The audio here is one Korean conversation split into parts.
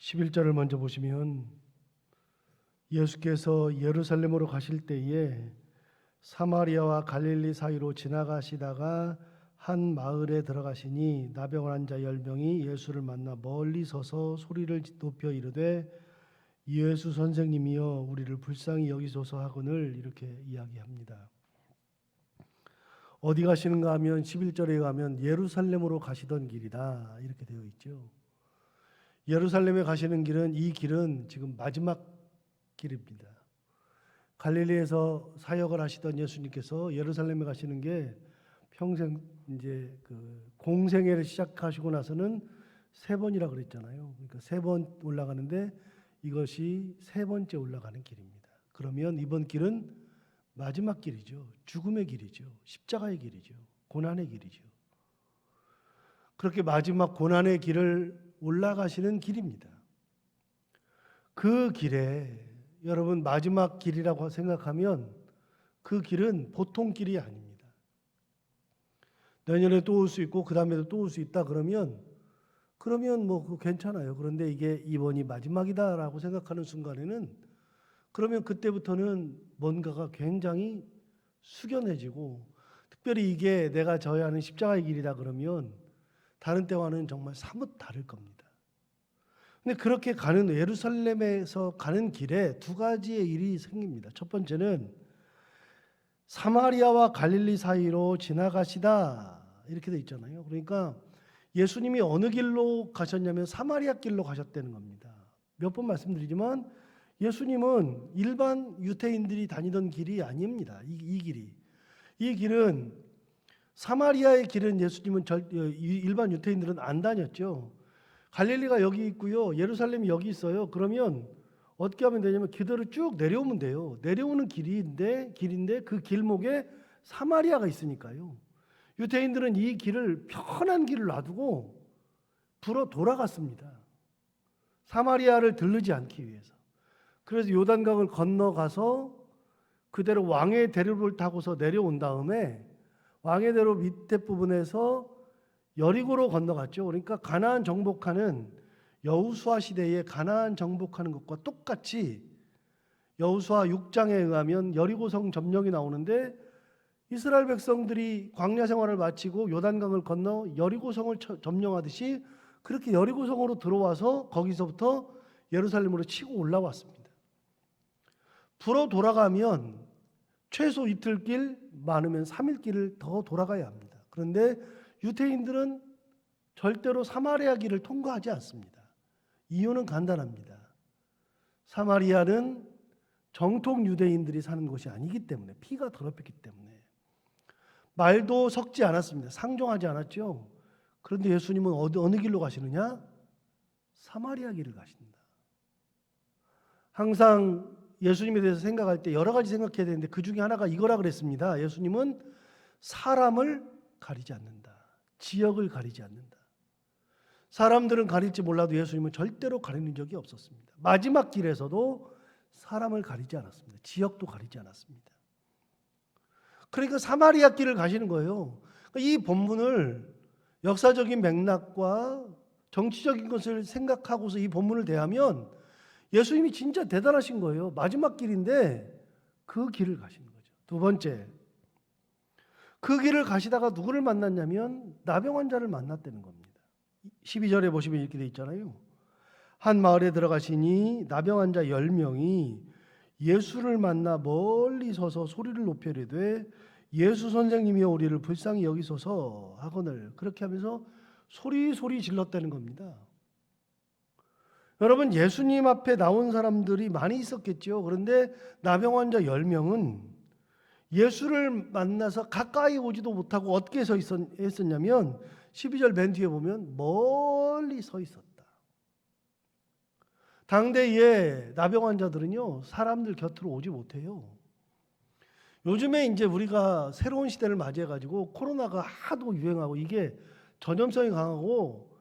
11절을 먼저 보시면 예수께서 예루살렘으로 가실 때에 사마리아와 갈릴리 사이로 지나가시다가 한 마을에 들어가시니 나병 환자 10명이 예수를 만나 멀리 서서 소리를 높여 이르되 예수 선생님이여 우리를 불쌍히 여기소서 하거늘 이렇게 이야기합니다. 어디 가시는가 하면 11절에 가면 예루살렘으로 가시던 길이다 이렇게 되어 있죠. 예루살렘에 가시는 길은 이 길은 지금 마지막 길입니다. 갈릴리에서 사역을 하시던 예수님께서 예루살렘에 가시는 게 평생 이제 공생애를 시작하시고 나서는 3번이라 그랬잖아요. 그러니까 3번 올라가는데 이것이 3번째 올라가는 길입니다. 그러면 이번 길은 마지막 길이죠. 죽음의 길이죠. 십자가의 길이죠. 고난의 길이죠. 그렇게 마지막 고난의 길을 올라가시는 길입니다. 그 길에 여러분 마지막 길이라고 생각하면 그 길은 보통 길이 아닙니다. 내년에 또 올 수 있고 그 다음에도 또 올 수 있다 그러면 뭐 괜찮아요. 그런데 이게 이번이 마지막이다라고 생각하는 순간에는 그러면 그때부터는 뭔가가 굉장히 숙연해지고 특별히 이게 내가 져야 하는 십자가의 길이다 그러면 다른 때와는 정말 사뭇 다를 겁니다. 근데 그렇게 가는 예루살렘에서 가는 길에 2가지의 일이 생깁니다. 첫 번째는 사마리아와 갈릴리 사이로 지나가시다 이렇게 돼 있잖아요. 그러니까 예수님이 어느 길로 가셨냐면 사마리아 길로 가셨다는 겁니다. 몇 번 말씀드리지만 예수님은 일반 유대인들이 다니던 길이 아닙니다. 이 길이. 이 길은 사마리아의 길은 예수님은 일반 유대인들은 안 다녔죠. 갈릴리가 여기 있고요. 예루살렘이 여기 있어요. 그러면 어떻게 하면 되냐면 그대로 쭉 내려오면 돼요. 내려오는 길인데 그 길목에 사마리아가 있으니까요. 유대인들은 이 길을 편한 길을 놔두고 불어 돌아갔습니다. 사마리아를 들르지 않기 위해서. 그래서 요단강을 건너가서 그대로 왕의 대로를 타고서 내려온 다음에 왕의 대로 밑에 부분에서 여리고로 건너갔죠. 그러니까 가나안 정복하는 여호수아 시대에 가나안 정복하는 것과 똑같이 여호수아 6장에 의하면 여리고성 점령이 나오는데 이스라엘 백성들이 광야 생활을 마치고 요단강을 건너 여리고성을 점령하듯이 그렇게 여리고성으로 들어와서 거기서부터 예루살렘으로 치고 올라왔습니다. 불어 돌아가면 최소 이틀길, 많으면 3일길을 더 돌아가야 합니다. 그런데 유대인들은 절대로 사마리아 길을 통과하지 않습니다. 이유는 간단합니다. 사마리아는 정통 유대인들이 사는 곳이 아니기 때문에, 피가 더럽혔기 때문에 말도 섞지 않았습니다. 상종하지 않았죠. 그런데 예수님은 어느 길로 가시느냐? 사마리아 길을 가신다. 항상 예수님에 대해서 생각할 때 여러 가지 생각해야 되는데 그 중에 하나가 이거라 그랬습니다. 예수님은 사람을 가리지 않는다. 지역을 가리지 않는다. 사람들은 가릴지 몰라도 예수님은 절대로 가리는 적이 없었습니다. 마지막 길에서도 사람을 가리지 않았습니다. 지역도 가리지 않았습니다. 그러니까 사마리아 길을 가시는 거예요. 이 본문을 역사적인 맥락과 정치적인 것을 생각하고서 이 본문을 대하면 예수님이 진짜 대단하신 거예요. 마지막 길인데 그 길을 가시는 거죠. 두 번째, 그 길을 가시다가 누구를 만났냐면 나병 환자를 만났다는 겁니다. 12절에 보시면 이렇게 돼 있잖아요. 한 마을에 들어가시니 나병 환자 10명이 예수를 만나 멀리 서서 소리를 높여 이르되 예수 선생님이여 우리를 불쌍히 여기소서 하거늘 그렇게 하면서 소리 질렀다는 겁니다. 여러분 예수님 앞에 나온 사람들이 많이 있었겠죠. 그런데 나병 환자 10명은 예수를 만나서 가까이 오지도 못하고 어떻게 했었냐면 12절 맨 뒤에 보면 멀리 서 있었다. 당대의 나병 환자들은요 사람들 곁으로 오지 못해요. 요즘에 이제 우리가 새로운 시대를 맞이해가지고 코로나가 하도 유행하고 이게 전염성이 강하고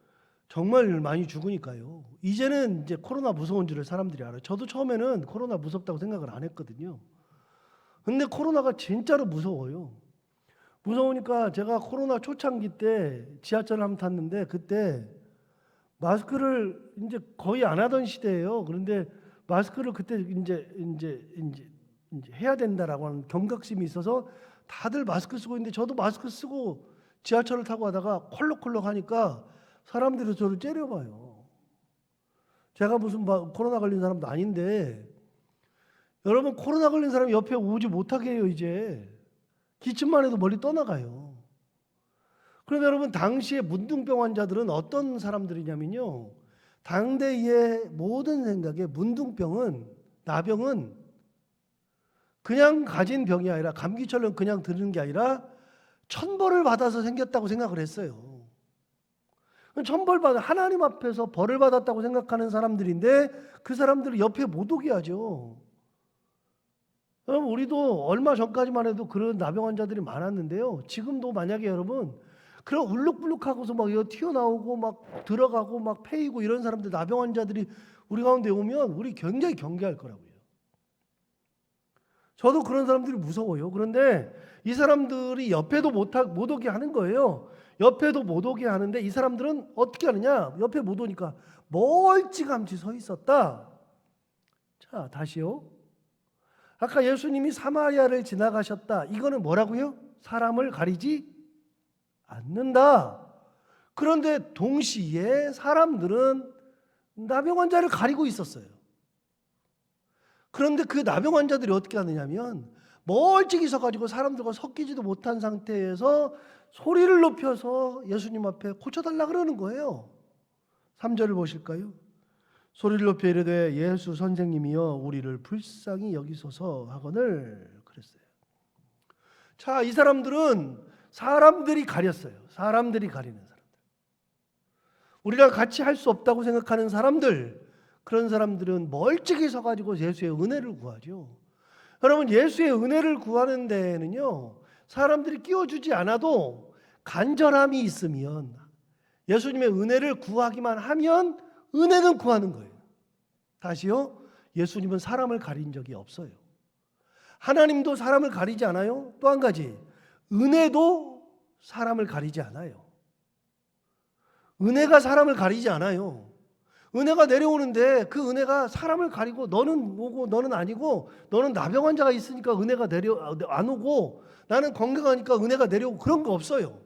정말 많이 죽으니까요. 이제는 이제 코로나 무서운 줄을 사람들이 알아요. 저도 처음에는 코로나 무섭다고 생각을 안 했거든요. 근데 코로나가 진짜로 무서워요. 무서우니까 제가 코로나 초창기 때 지하철을 한번 탔는데 그때 마스크를 이제 거의 안 하던 시대예요. 그런데 마스크를 그때 이제 해야 된다라고 하는 경각심이 있어서 다들 마스크 쓰고 있는데 저도 마스크 쓰고 지하철을 타고 가다가 콜록콜록 하니까 사람들이 저를 째려봐요. 제가 무슨 코로나 걸린 사람도 아닌데 여러분 코로나 걸린 사람이 옆에 오지 못하게 해요. 이제 기침만 해도 멀리 떠나가요. 그런데 여러분 당시에 문둥병 환자들은 어떤 사람들이냐면요. 당대의 모든 생각에 문둥병은 나병은 그냥 가진 병이 아니라 감기처럼 그냥 드는 게 아니라 천벌을 받아서 생겼다고 생각을 했어요. 천벌 받아 하나님 앞에서 벌을 받았다고 생각하는 사람들인데 그 사람들을 옆에 못 오게 하죠. 여러분 우리도 얼마 전까지만 해도 그런 나병 환자들이 많았는데요. 지금도 만약에 여러분 그런 울룩불룩하고서 막 이거 튀어나오고 막 들어가고 막 패이고 이런 사람들 나병 환자들이 우리 가운데 오면 우리 굉장히 경계할 거라고요. 저도 그런 사람들이 무서워요. 그런데 이 사람들이 옆에도 못 오게 하는 거예요. 옆에도 못 오게 하는데 이 사람들은 어떻게 하느냐? 옆에 못 오니까 멀찌감치 서 있었다. 자, 다시요. 아까 예수님이 사마리아를 지나가셨다. 이거는 뭐라고요? 사람을 가리지 않는다. 그런데 동시에 사람들은 나병 환자를 가리고 있었어요. 그런데 그 나병 환자들이 어떻게 하느냐면 멀찍이 서가지고 사람들과 섞이지도 못한 상태에서 소리를 높여서 예수님 앞에 고쳐달라 그러는 거예요. 3절을 보실까요? 소리를 높여 이르되 예수 선생님이여 우리를 불쌍히 여기소서 하거늘 그랬어요. 자, 이 사람들은 사람들이 가렸어요. 사람들이 가리는 사람들. 우리가 같이 할 수 없다고 생각하는 사람들, 그런 사람들은 멀찍이 서가지고 예수의 은혜를 구하죠. 여러분 예수의 은혜를 구하는 데에는요 사람들이 끼워주지 않아도 간절함이 있으면 예수님의 은혜를 구하기만 하면 은혜는 구하는 거예요. 다시요. 예수님은 사람을 가린 적이 없어요. 하나님도 사람을 가리지 않아요. 또 한 가지 은혜도 사람을 가리지 않아요. 은혜가 사람을 가리지 않아요. 은혜가 내려오는데 그 은혜가 사람을 가리고 너는 오고 너는 아니고 너는 나병 환자가 있으니까 은혜가 안 오고 나는 건강하니까 은혜가 내려오고 그런 거 없어요.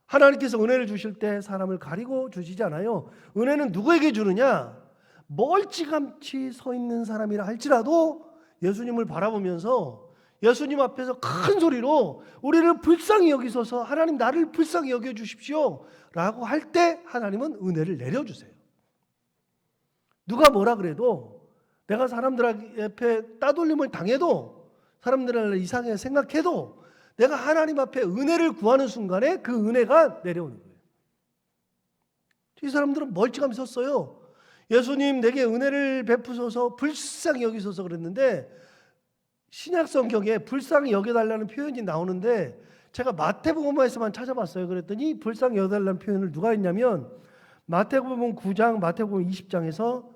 하나님께서 은혜를 주실 때 사람을 가리고 주시지 않아요. 은혜는 누구에게 주느냐? 멀찌감치 서 있는 사람이라 할지라도 예수님을 바라보면서 예수님 앞에서 큰 소리로 우리를 불쌍히 여기소서 하나님 나를 불쌍히 여겨주십시오 라고 할 때 하나님은 은혜를 내려주세요. 누가 뭐라 그래도 내가 사람들 앞에 따돌림을 당해도 사람들을 이상하게 생각해도 내가 하나님 앞에 은혜를 구하는 순간에 그 은혜가 내려오는 거예요. 이 사람들은 멀찌감치 섰어요. 예수님 내게 은혜를 베푸소서 불쌍히 여기소서 그랬는데 신약 성경에 불쌍히 여겨달라는 표현이 나오는데 제가 마태복음에서만 찾아봤어요. 그랬더니 불쌍히 여겨달라는 표현을 누가 했냐면 마태복음 9장, 마태복음 20장에서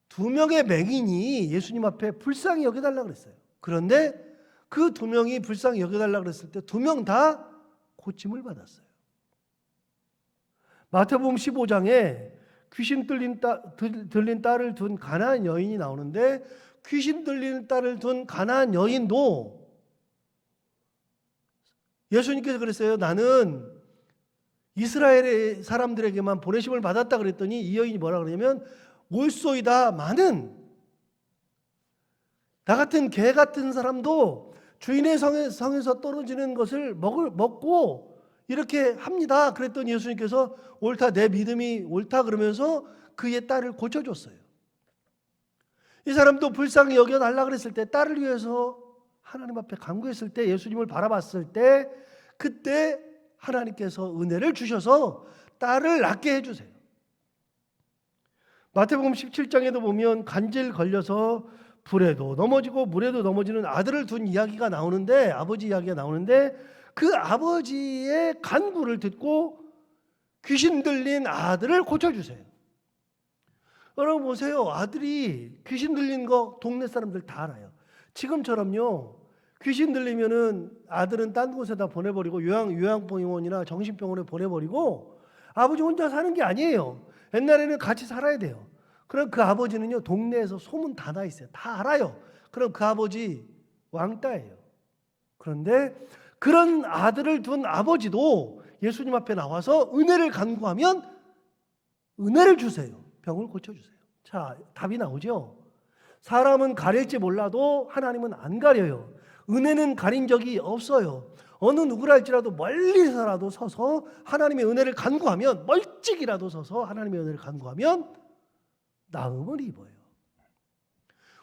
2명의 맹인이 예수님 앞에 불쌍히 여겨달라고 그랬어요. 그런데 그 2명이 불쌍히 여겨달라고 그랬을 때 2명 다 고침을 받았어요. 마태복음 15장에 귀신 들린 딸을 둔 가나안 여인이 나오는데 귀신 들린 딸을 둔 가나안 여인도 예수님께서 그랬어요. 나는 이스라엘의 사람들에게만 보내심을 받았다 그랬더니 이 여인이 뭐라 그러냐면 올소이다 많은 나 같은 개 같은 사람도 주인의 성에서 떨어지는 것을 먹고 이렇게 합니다. 그랬더니 예수님께서 옳다 내 믿음이 옳다 그러면서 그의 딸을 고쳐줬어요. 이 사람도 불쌍히 여겨달라 그랬을 때 딸을 위해서 하나님 앞에 간구했을 때 예수님을 바라봤을 때 그때 하나님께서 은혜를 주셔서 딸을 낫게 해주세요. 마태복음 17장에도 보면 간질 걸려서 불에도 넘어지고 물에도 넘어지는 아들을 둔 이야기가 나오는데 아버지 이야기가 나오는데 그 아버지의 간구를 듣고 귀신 들린 아들을 고쳐주세요. 여러분 보세요. 아들이 귀신 들린 거 동네 사람들 다 알아요. 지금처럼요. 귀신 들리면은 아들은 딴 곳에다 보내버리고 요양병원이나 정신병원에 보내버리고 아버지 혼자 사는 게 아니에요. 옛날에는 같이 살아야 돼요. 그럼 그 아버지는요, 동네에서 소문 다 나 있어요. 다 알아요. 그럼 그 아버지 왕따예요. 그런데 그런 아들을 둔 아버지도 예수님 앞에 나와서 은혜를 간구하면 은혜를 주세요. 병을 고쳐주세요. 자, 답이 나오죠. 사람은 가릴지 몰라도 하나님은 안 가려요. 은혜는 가린 적이 없어요. 어느 누구라 할지라도 멀리서라도 서서 하나님의 은혜를 간구하면, 멀찍이라도 서서 하나님의 은혜를 간구하면 나음을 입어요.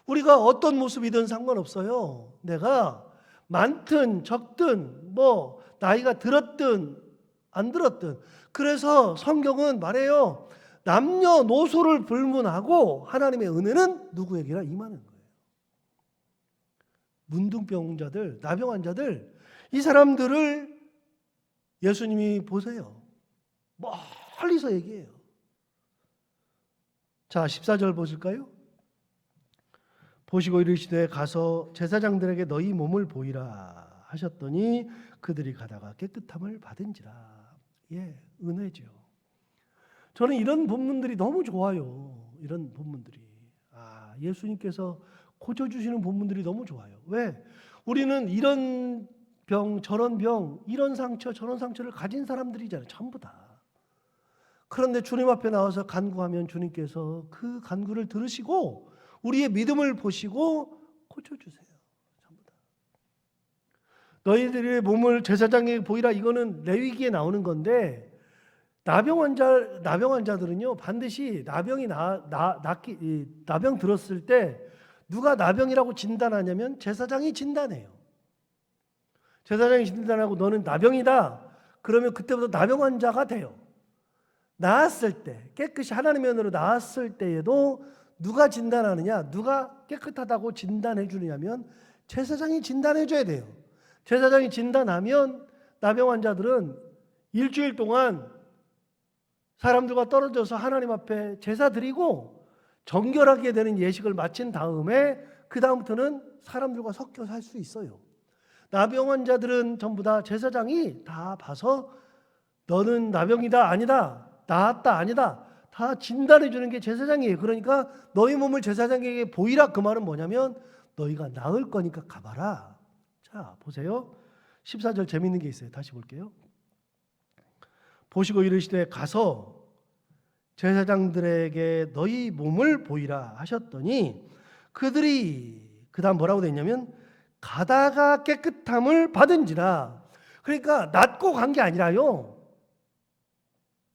우리가 어떤 모습이든 상관없어요. 내가 많든 적든 뭐 나이가 들었든 안 들었든. 그래서 성경은 말해요. 남녀노소를 불문하고 하나님의 은혜는 누구에게나 임하는 거예요. 문둥병자들, 나병 환자들, 이 사람들을 예수님이 보세요. 멀리서 얘기해요. 자, 14절 보실까요? 보시고 이르시되 가서 제사장들에게 너희 몸을 보이라 하셨더니 그들이 가다가 깨끗함을 받은지라. 예, 은혜죠. 저는 이런 본문들이 너무 좋아요. 이런 본문들이. 예수님께서 고쳐주시는 본문들이 너무 좋아요. 왜? 우리는 이런 병, 저런 병, 이런 상처, 저런 상처를 가진 사람들이잖아요. 전부 다. 그런데 주님 앞에 나와서 간구하면 주님께서 그 간구를 들으시고 우리의 믿음을 보시고 고쳐주세요. 전부 다. 너희들의 몸을 제사장에게 보이라. 이거는 레위기에 나오는 건데, 나병 환자들은요 반드시 나병 들었을 때 누가 나병이라고 진단하냐면 제사장이 진단해요. 제사장이 진단하고 너는 나병이다. 그러면 그때부터 나병 환자가 돼요. 나았을 때, 깨끗이 하나님의 은혜로 나았을 때에도 누가 진단하느냐, 누가 깨끗하다고 진단해 주느냐면 제사장이 진단해 줘야 돼요. 제사장이 진단하면 나병 환자들은 일주일 동안 사람들과 떨어져서 하나님 앞에 제사 드리고 정결하게 되는 예식을 마친 다음에 그 다음부터는 사람들과 섞여 살 수 있어요. 나병 환자들은 전부 다 제사장이 다 봐서 너는 나병이다 아니다, 나았다 아니다, 다 진단해 주는 게 제사장이에요. 그러니까 너희 몸을 제사장에게 보이라. 그 말은 뭐냐면 너희가 나을 거니까 가봐라. 자, 보세요. 14절 재미있는 게 있어요. 다시 볼게요. 보시고 이르시되 가서 제사장들에게 너희 몸을 보이라 하셨더니 그들이 그 다음 뭐라고 되어 있냐면 가다가 깨끗함을 받은지라. 그러니까 낫고 간 게 아니라요.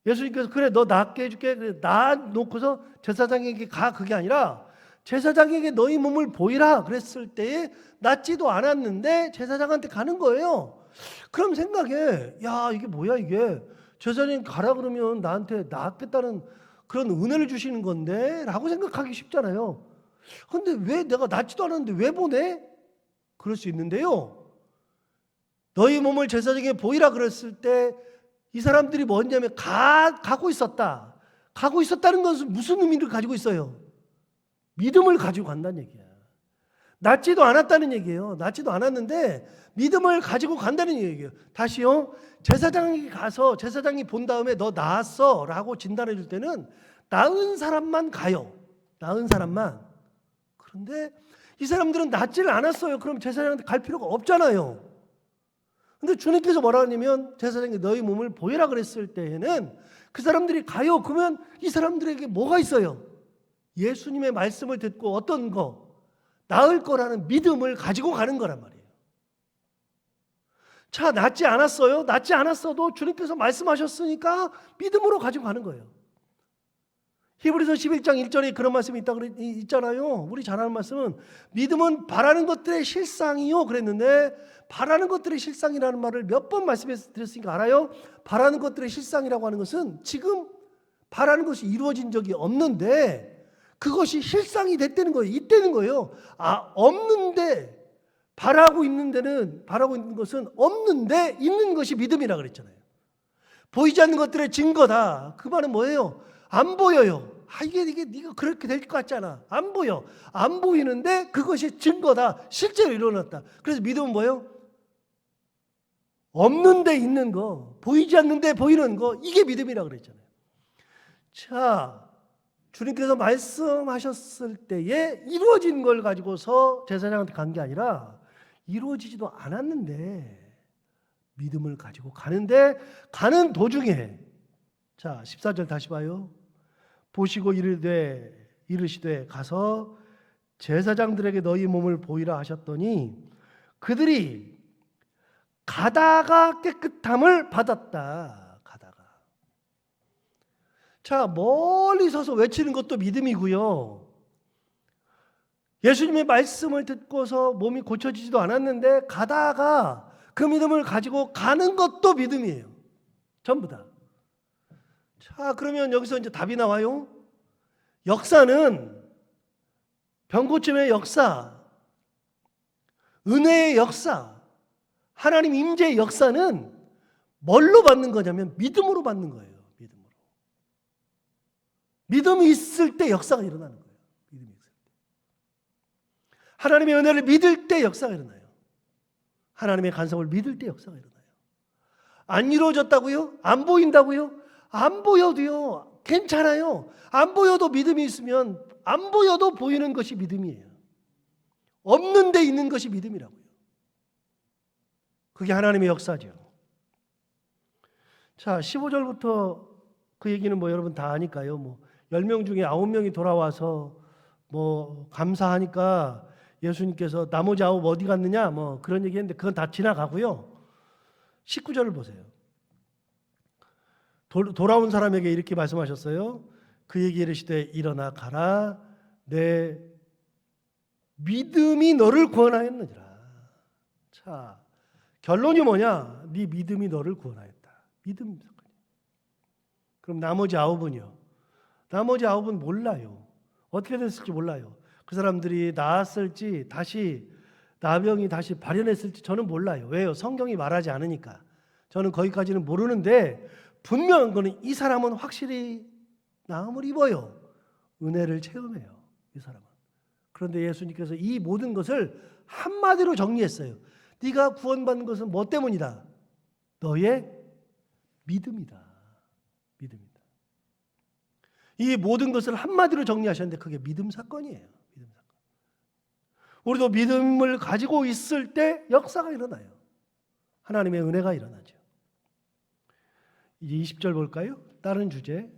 예수님께서 그래 너 낫게 해줄게, 그래 나 놓고서 제사장에게 가, 그게 아니라 제사장에게 너희 몸을 보이라 그랬을 때에 낫지도 않았는데 제사장한테 가는 거예요. 그럼 생각해, 야 이게 뭐야, 이게 제사장이 가라 그러면 나한테 낫겠다는 그런 은혜를 주시는 건데 라고 생각하기 쉽잖아요. 근데 왜 내가 낫지도 않았는데 왜 보내? 그럴 수 있는데요, 너희 몸을 제사장에게 보이라 그랬을 때 이 사람들이 뭐냐면 가고 있었다. 가고 있었다는 것은 무슨 의미를 가지고 있어요? 믿음을 가지고 간다는 얘기야. 낫지도 않았다는 얘기예요. 낫지도 않았는데 믿음을 가지고 간다는 얘기예요. 다시요. 제사장에게 가서 제사장이 본 다음에 너 나았어 라고 진단해 줄 때는 나은 사람만 가요. 나은 사람만. 그런데 이 사람들은 낫지를 않았어요. 그럼 제사장한테 갈 필요가 없잖아요. 근데 주님께서 뭐라 하냐면 제사장이 너희 몸을 보이라 그랬을 때에는 그 사람들이 가요. 그러면 이 사람들에게 뭐가 있어요? 예수님의 말씀을 듣고 어떤 거? 나을 거라는 믿음을 가지고 가는 거란 말이에요. 자, 낫지 않았어요? 낫지 않았어도 주님께서 말씀하셨으니까 믿음으로 가지고 가는 거예요. 히브리서 11장 1절에 그런 말씀이 있잖아요. 우리 잘 아는 말씀은 믿음은 바라는 것들의 실상이요 그랬는데, 바라는 것들의 실상이라는 말을 몇 번 말씀해 드렸으니까 알아요? 바라는 것들의 실상이라고 하는 것은 지금 바라는 것이 이루어진 적이 없는데 그것이 실상이 됐다는 거예요. 있다는 거예요. 없는데 바라고 있는 것은 없는데 있는 것이 믿음이라 그랬잖아요. 보이지 않는 것들의 증거다. 그 말은 뭐예요? 안 보여요. 이게 네가 그렇게 될 것 같잖아. 안 보여. 안 보이는데 그것이 증거다. 실제로 일어났다. 그래서 믿음은 뭐예요? 없는데 있는 거, 보이지 않는데 보이는 거, 이게 믿음이라고 그랬잖아요. 자, 주님께서 말씀하셨을 때에 이루어진 걸 가지고서 제사장한테 간 게 아니라 이루어지지도 않았는데 믿음을 가지고 가는데, 가는 도중에, 자 14절 다시 봐요. 보시고 이르시되 가서 제사장들에게 너희 몸을 보이라 하셨더니 그들이 가다가 깨끗함을 받았다. 가다가. 자, 멀리 서서 외치는 것도 믿음이고요. 예수님의 말씀을 듣고서 몸이 고쳐지지도 않았는데 가다가 그 믿음을 가지고 가는 것도 믿음이에요. 전부 다. 자, 그러면 여기서 이제 답이 나와요. 역사는, 병고침의 역사, 은혜의 역사, 하나님 임재의 역사는 뭘로 받는 거냐면 믿음으로 받는 거예요. 믿음으로. 믿음이 있을 때 역사가 일어나는 거예요. 믿음이 있을 때. 하나님의 은혜를 믿을 때 역사가 일어나요. 하나님의 간섭을 믿을 때 역사가 일어나요. 안 이루어졌다고요? 안 보인다고요? 안 보여도요, 괜찮아요. 안 보여도 믿음이 있으면 안 보여도 보이는 것이 믿음이에요. 없는 데 있는 것이 믿음이라고요. 그게 하나님의 역사죠. 자, 15절부터 그 얘기는 뭐 여러분 다 아니까요. 뭐 10명 중에 9명이 돌아와서 뭐 감사하니까 예수님께서 나머지 9 어디 갔느냐 뭐 그런 얘기 했는데 그건 다 지나가고요. 19절을 보세요. 돌아온 사람에게 이렇게 말씀하셨어요. 그에게 이르시되 일어나 가라. 내 믿음이 너를 구원하였느니라. 자, 결론이 뭐냐? 네 믿음이 너를 구원하였다. 믿음. 그럼 나머지 9은요? 나머지 9은 몰라요. 어떻게 됐을지 몰라요. 그 사람들이 나았을지 다시 나병이 다시 발현했을지 저는 몰라요. 왜요? 성경이 말하지 않으니까. 저는 거기까지는 모르는데 분명한 거는 이 사람은 확실히 나음을 입어요. 은혜를 체험해요. 이 사람은. 그런데 예수님께서 이 모든 것을 한마디로 정리했어요. 네가 구원받는 것은 뭐 때문이다? 너의 믿음이다. 믿음이다. 이 모든 것을 한마디로 정리하셨는데 그게 믿음 사건이에요. 믿음 사건. 우리도 믿음을 가지고 있을 때 역사가 일어나요. 하나님의 은혜가 일어나죠. 이제 20절 볼까요? 다른 주제.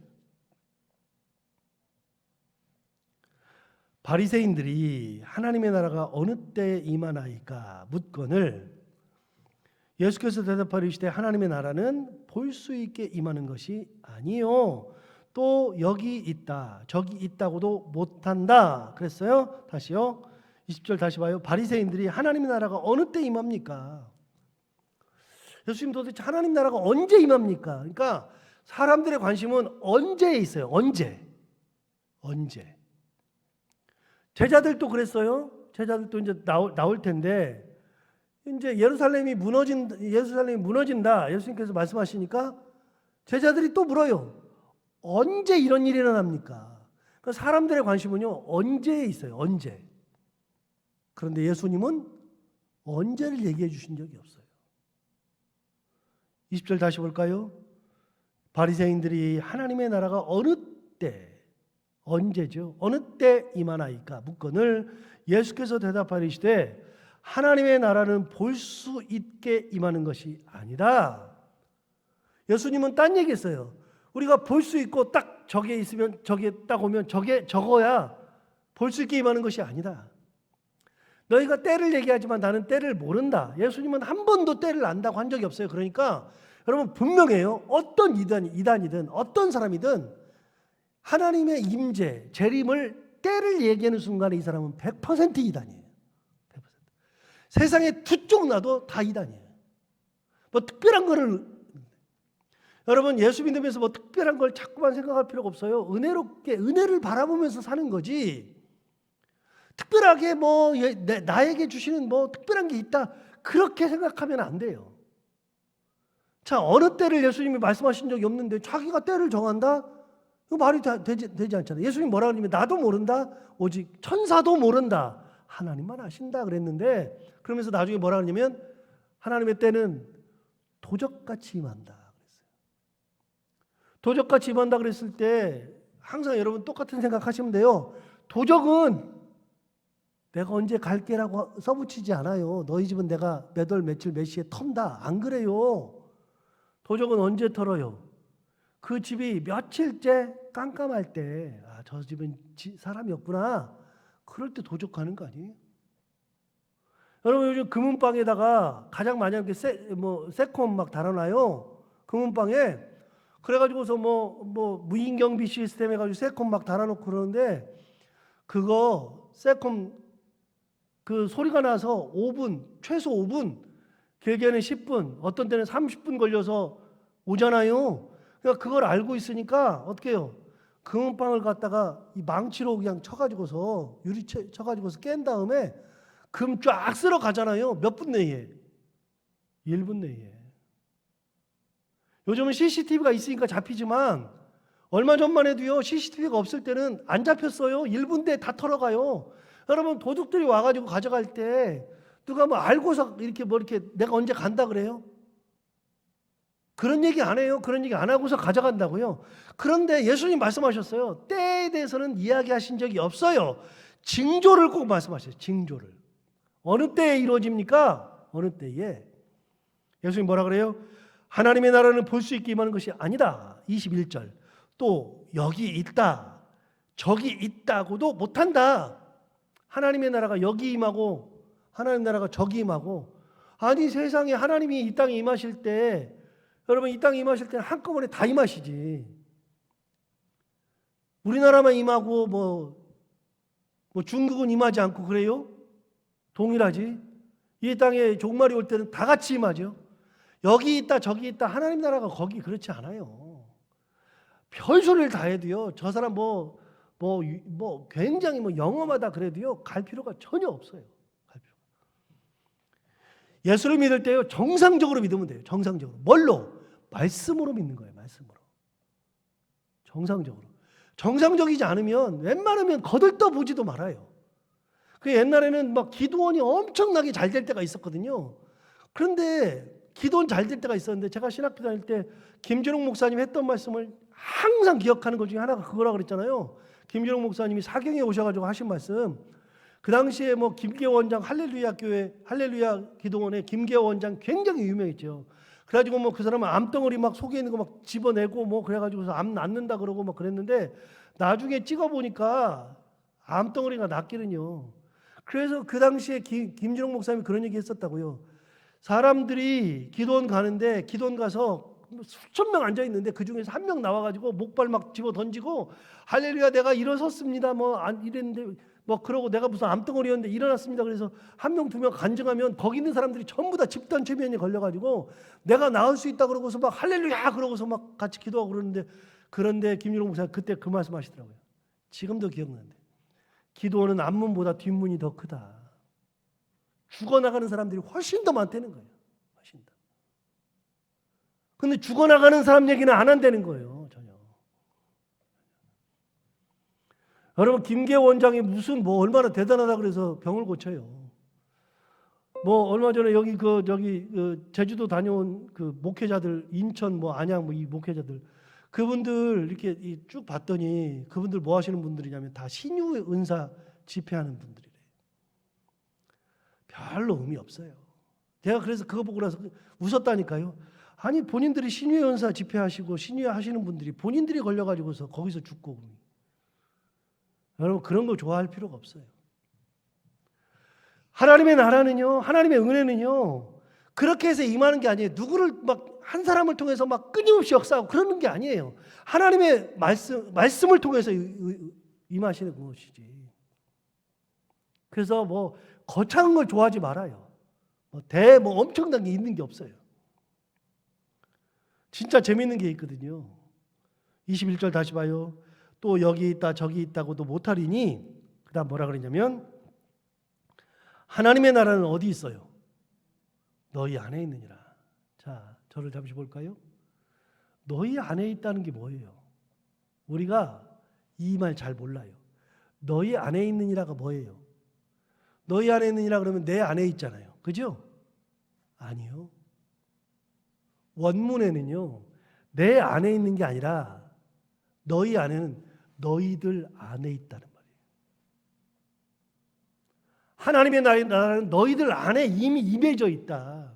바리새인들이 하나님의 나라가 어느 때에 임하나이까 묻거늘 예수께서 대답하시되 하나님의 나라는 볼 수 있게 임하는 것이 아니요 또 여기 있다 저기 있다고도 못한다 그랬어요. 다시요. 20절 다시 봐요. 바리새인들이 하나님의 나라가 어느 때 임합니까? 예수님 도대체 하나님 나라가 언제 임합니까? 그러니까 사람들의 관심은 언제에 있어요. 언제. 제자들도 그랬어요. 제자들도 이제 나올 텐데 이제 예루살렘이 무너진다. 예수님께서 말씀하시니까 제자들이 또 물어요. 언제 이런 일이 일어납니까? 그러니까 사람들의 관심은요. 언제에 있어요. 언제. 그런데 예수님은 언제를 얘기해 주신 적이 없어요. 20절 다시 볼까요? 바리새인들이 하나님의 나라가 어느 때 언제죠? 어느 때 임하나이까 묻거늘 예수께서 대답하시되 하나님의 나라는 볼 수 있게 임하는 것이 아니다. 예수님은 딴 얘기했어요. 우리가 볼 수 있고 딱 저게 있으면 저게 딱 오면 저거야 볼 수 있게 임하는 것이 아니다. 너희가 때를 얘기하지만 나는 때를 모른다. 예수님은 한 번도 때를 안다고 한 적이 없어요. 그러니까 여러분 분명해요. 어떤 이단이든 어떤 사람이든 하나님의 임재, 재림을 때를 얘기하는 순간에 이 사람은 100% 이단이에요. 100%. 세상에 두 쪽 나도 다 이단이에요. 뭐 특별한 거를 여러분 예수 믿으면서 뭐 특별한 걸 자꾸만 생각할 필요가 없어요. 은혜롭게 은혜를 바라보면서 사는 거지. 특별하게 뭐 나에게 주시는 뭐 특별한 게 있다 그렇게 생각하면 안 돼요. 자, 어느 때를 예수님이 말씀하신 적이 없는데 자기가 때를 정한다? 그 말이 되지 않잖아요. 예수님 뭐라 그러냐면 나도 모른다. 오직 천사도 모른다. 하나님만 아신다 그랬는데 그러면서 나중에 뭐라 그러냐면 하나님의 때는 도적같이 임한다 그랬어요. 도적같이 임한다 그랬을 때 항상 여러분 똑같은 생각하시면 돼요. 도적은 내가 언제 갈게라고 써붙이지 않아요. 너희 집은 내가 몇 월 며칠 몇 시에 턴다. 안 그래요. 도적은 언제 털어요? 그 집이 며칠째 깜깜할 때, 아, 저 집은 사람이 없구나. 그럴 때 도적하는 거 아니에요? 여러분 요즘 금은방에다가 가장 많이 하는 게 세콤 막 달아놔요. 금은방에. 그래가지고서 무인경비 시스템 해가지고 세콤 막 달아놓고 그러는데 그거 세콤 그 소리가 나서 5분, 최소 5분, 길게는 10분, 어떤 때는 30분 걸려서 오잖아요. 그러니까 그걸 알고 있으니까 어떻게 해요? 금은방을 갖다가 이 망치로 그냥 쳐가지고서 유리채 쳐가지고서 깬 다음에 금 쫙 쓸어 가잖아요. 몇 분 내에? 1분 내에. 요즘은 CCTV가 있으니까 잡히지만 얼마 전만 해도요. CCTV가 없을 때는 안 잡혔어요. 1분 내에 다 털어가요. 여러분 도둑들이 와가지고 가져갈 때 누가 뭐 알고서 이렇게 이렇게 내가 언제 간다 그래요? 그런 얘기 안 해요. 그런 얘기 안 하고서 가져간다고요. 그런데 예수님 말씀하셨어요. 때에 대해서는 이야기하신 적이 없어요. 징조를 꼭 말씀하셔요. 징조를. 어느 때에 이루어집니까? 어느 때에. 예수님 뭐라 그래요? 하나님의 나라는 볼 수 있게 임하는 것이 아니다. 21절. 또 여기 있다. 저기 있다고도 못한다. 하나님의 나라가 여기 임하고 하나님의 나라가 저기 임하고, 아니 세상에 하나님이 이 땅에 임하실 때, 여러분 이 땅에 임하실 때는 한꺼번에 다 임하시지. 우리나라만 임하고 뭐 중국은 임하지 않고 그래요? 동일하지. 이 땅에 종말이 올 때는 다 같이 임하죠. 여기 있다 저기 있다. 하나님 나라가 거기 그렇지 않아요. 별소리를 다 해도요. 저 사람 굉장히 영험하다 그래도요. 갈 필요가 전혀 없어요. 갈 필요가. 예수를 믿을 때요. 정상적으로 믿으면 돼요. 정상적으로. 뭘로? 말씀으로 믿는 거예요. 말씀으로. 정상적으로. 정상적이지 않으면 웬만하면 거들떠 보지도 말아요. 그 옛날에는 막 기도원이 엄청나게 잘 될 때가 있었거든요. 그런데 기도원 잘 될 때가 있었는데 제가 신학교 다닐 때 김준홍 목사님 했던 말씀을 항상 기억하는 것 중에 하나가 그거라고 그랬잖아요. 김준홍 목사님이 사경에 오셔가지고 하신 말씀. 그 당시에 김계호 원장 할렐루야 교회 할렐루야 기도원에 김계호 원장 굉장히 유명했죠. 그래가지고 그 사람은 암덩어리 막 속에 있는 거 막 집어내고 그래가지고서 암 낫는다 그러고 막 그랬는데 나중에 찍어보니까 암덩어리가 낫기는요. 그래서 그 당시에 김준홍 목사님이 그런 얘기 했었다고요. 사람들이 기도원 가는데 기도원 가서 수천 명 앉아 있는데 그 중에서 한 명 나와가지고 목발 막 집어 던지고 할렐루야 내가 일어섰습니다 이랬는데 그러고 내가 무슨 암덩어리였는데 일어났습니다. 그래서 한 명 두 명 간증하면 거기 있는 사람들이 전부 다 집단 최면에 걸려가지고 내가 나을 수 있다 그러고서 막 할렐루야 그러고서 막 같이 기도하고 그런데 김준홍 목사님 그때 그 말씀하시더라고요. 지금도 기억나는데 기도원은 앞문보다 뒷문이 더 크다. 죽어나가는 사람들이 훨씬 더 많다는 거예요. 훨씬 더. 근데 죽어나가는 사람 얘기는 안 한다는 거예요. 전혀. 여러분 김계호 원장이 무슨 얼마나 대단하다 그래서 병을 고쳐요. 얼마 전에 여기 제주도 다녀온 그 목회자들 인천 안양 이 목회자들 그분들 이렇게 쭉 봤더니 그분들 뭐 하시는 분들이냐면 다 신유의 은사 집회하는 분들이래요. 별로 의미 없어요. 제가 그래서 그거 보고 나서 웃었다니까요. 아니 본인들이 신유의 은사 집회하시고 신유의 하시는 분들이 본인들이 걸려가지고서 거기서 죽고. 여러분 그런 거 좋아할 필요가 없어요. 하나님의 나라는요, 하나님의 은혜는요, 그렇게 해서 임하는 게 아니에요. 누구를 한 사람을 통해서 끊임없이 역사하고 그러는 게 아니에요. 하나님의 말씀을 통해서 임하시는 것이지. 그래서 거창한 걸 좋아하지 말아요. 엄청난 게 있는 게 없어요. 진짜 재밌는 게 있거든요. 21절 다시 봐요. 또 여기 있다 저기 있다고도 못하리니 그 다음 뭐라 그러냐면 하나님의 나라는 어디 있어요? 너희 안에 있느니라. 자, 저를 잠시 볼까요? 너희 안에 있다는 게 뭐예요? 우리가 이 말 잘 몰라요. 너희 안에 있느니라가 뭐예요? 너희 안에 있느니라 그러면 내 안에 있잖아요. 그죠? 아니요. 원문에는요, 내 안에 있는 게 아니라 너희 안에는 너희들 안에 있다는 말이에요. 하나님의 나라는 너희들 안에 이미 임해져 있다.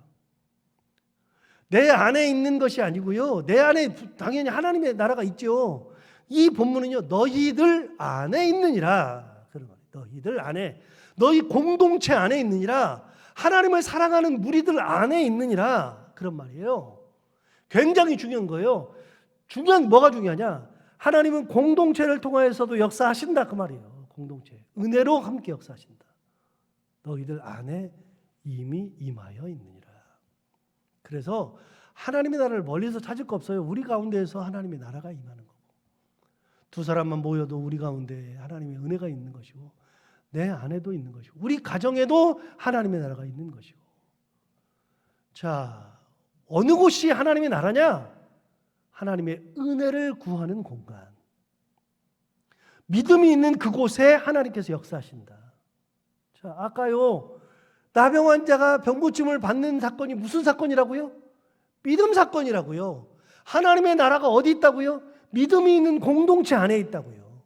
내 안에 있는 것이 아니고요. 내 안에 당연히 하나님의 나라가 있죠. 이 본문은요, 너희들 안에 있느니라. 그런 거예요. 너희들 안에, 너희 공동체 안에 있느니라. 하나님을 사랑하는 무리들 안에 있느니라. 그런 말이에요. 굉장히 중요한 거예요. 뭐가 중요하냐? 하나님은 공동체를 통하여서도 역사하신다 그 말이에요. 공동체. 은혜로 함께 역사하신다. 너희들 안에 이미 임하여 있느니라. 그래서 하나님의 나라를 멀리서 찾을 거 없어요. 우리 가운데에서 하나님의 나라가 임하는 거고, 두 사람만 모여도 우리 가운데 하나님의 은혜가 있는 것이고, 내 안에도 있는 것이고, 우리 가정에도 하나님의 나라가 있는 것이고. 자, 어느 곳이 하나님의 나라냐? 하나님의 은혜를 구하는 공간. 믿음이 있는 그곳에 하나님께서 역사하신다. 자, 아까요, 나병 환자가 병고침을 받는 사건이 무슨 사건이라고요? 믿음 사건이라고요. 하나님의 나라가 어디 있다고요? 믿음이 있는 공동체 안에 있다고요.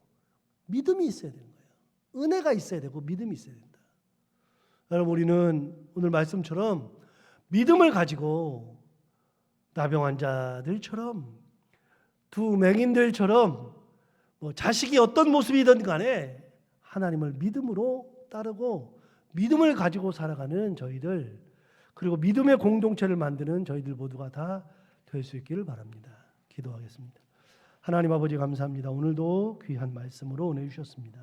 믿음이 있어야 되는 거예요. 은혜가 있어야 되고 믿음이 있어야 된다. 여러분, 우리는 오늘 말씀처럼 믿음을 가지고 나병 환자들처럼, 두 맹인들처럼, 자식이 어떤 모습이든 간에 하나님을 믿음으로 따르고 믿음을 가지고 살아가는 저희들, 그리고 믿음의 공동체를 만드는 저희들 모두가 다 될 수 있기를 바랍니다. 기도하겠습니다. 하나님 아버지, 감사합니다. 오늘도 귀한 말씀으로 은혜 주셨습니다.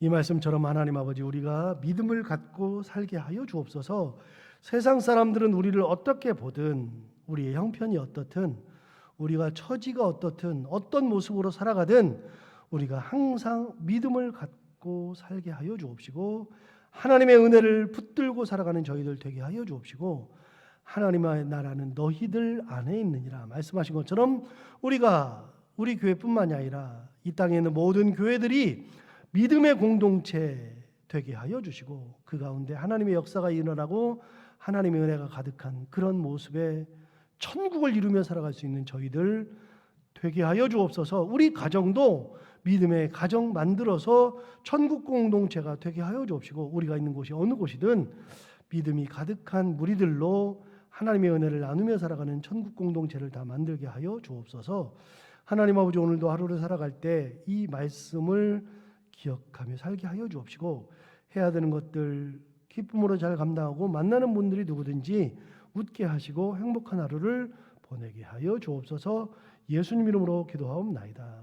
이 말씀처럼 하나님 아버지, 우리가 믿음을 갖고 살게 하여 주옵소서. 세상 사람들은 우리를 어떻게 보든, 우리의 형편이 어떻든, 우리가 처지가 어떻든, 어떤 모습으로 살아가든 우리가 항상 믿음을 갖고 살게 하여 주옵시고, 하나님의 은혜를 붙들고 살아가는 저희들 되게 하여 주옵시고, 하나님의 나라는 너희들 안에 있느니라 말씀하신 것처럼 우리가, 우리 교회뿐만이 아니라 이 땅에 있는 모든 교회들이 믿음의 공동체 되게 하여 주시고, 그 가운데 하나님의 역사가 일어나고 하나님의 은혜가 가득한 그런 모습에 천국을 이루며 살아갈 수 있는 저희들 되게 하여 주옵소서. 우리 가정도 믿음의 가정 만들어서 천국 공동체가 되게 하여 주옵시고, 우리가 있는 곳이 어느 곳이든 믿음이 가득한 무리들로 하나님의 은혜를 나누며 살아가는 천국 공동체를 다 만들게 하여 주옵소서. 하나님 아버지, 오늘도 하루를 살아갈 때 이 말씀을 기억하며 살게 하여 주옵시고, 해야 되는 것들 기쁨으로 잘 감당하고 만나는 분들이 누구든지 웃게 하시고 행복한 하루를 보내게 하여 주옵소서. 예수님 이름으로 기도하옵나이다.